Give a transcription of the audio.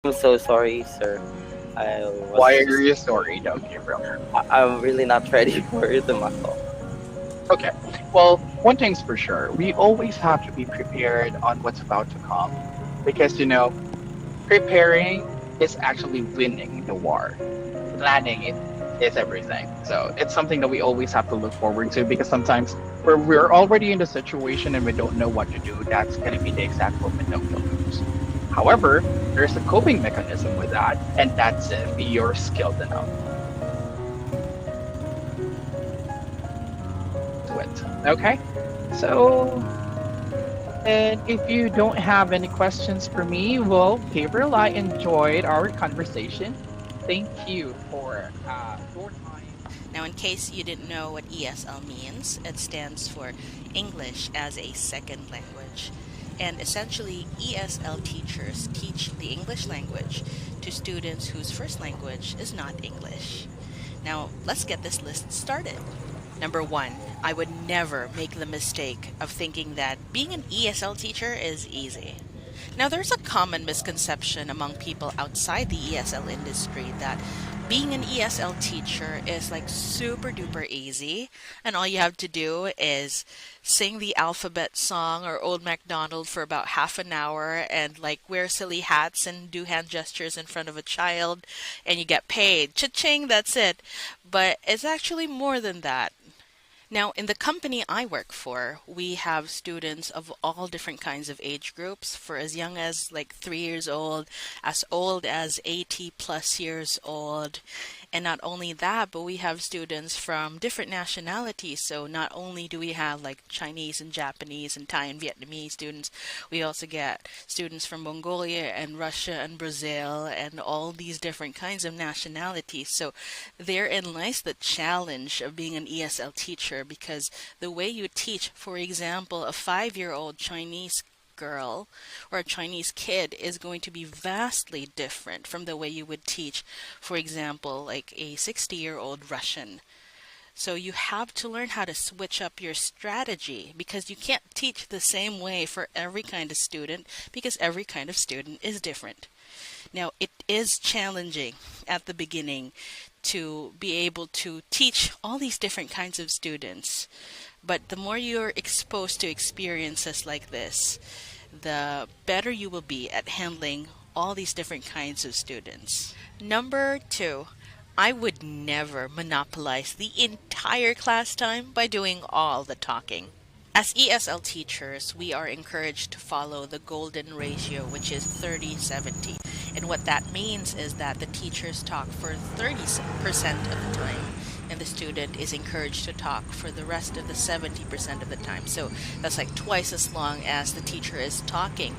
I'm so sorry, sir. I Why was are just you sorry, though, Gabriel? I'm really not ready for the muscle. Okay. Well, one thing's for sure. We always have to be prepared on what's about to come. Because, preparing is actually winning the war. Planning it is everything. So it's something that we always have to look forward to because sometimes we're already in the situation and we don't know what to do, that's going to be the exact moment that we lose. However, there's a coping mechanism with that, and that's if you're skilled enough to it. Okay? So, and if you don't have any questions for me, well, Gabriel, I enjoyed our conversation. Thank you for your time. Now, in case you didn't know what ESL means, it stands for English as a Second Language. And essentially, ESL teachers teach the English language to students whose first language is not English. Now, let's get this list started. Number one, I would never make the mistake of thinking that being an ESL teacher is easy. Now, there's a common misconception among people outside the ESL industry that being an ESL teacher is like super duper easy, and all you have to do is sing the alphabet song or Old MacDonald for about half an hour and like wear silly hats and do hand gestures in front of a child, and you get paid. Cha-ching, that's it. But it's actually more than that. Now, in the company I work for, we have students of all different kinds of age groups, for as young as like 3 years old as 80 plus years old. And not only that, but we have students from different nationalities. So not only do we have like Chinese and Japanese and Thai and Vietnamese students, we also get students from Mongolia and Russia and Brazil and all these different kinds of nationalities. So therein lies the challenge of being an ESL teacher because the way you teach, for example, a 5-year-old Chinese girl or a Chinese kid is going to be vastly different from the way you would teach, for example, like a 60-year-old Russian. So you have to learn how to switch up your strategy because you can't teach the same way for every kind of student because every kind of student is different. Now, it is challenging at the beginning to be able to teach all these different kinds of students. But the more you're exposed to experiences like this, the better you will be at handling all these different kinds of students. Number two, I would never monopolize the entire class time by doing all the talking. As ESL teachers, we are encouraged to follow the golden ratio, which is 30-70. And what that means is that the teachers talk for 30% of the time, and the student is encouraged to talk for the rest of the 70% of the time. So that's like twice as long as the teacher is talking.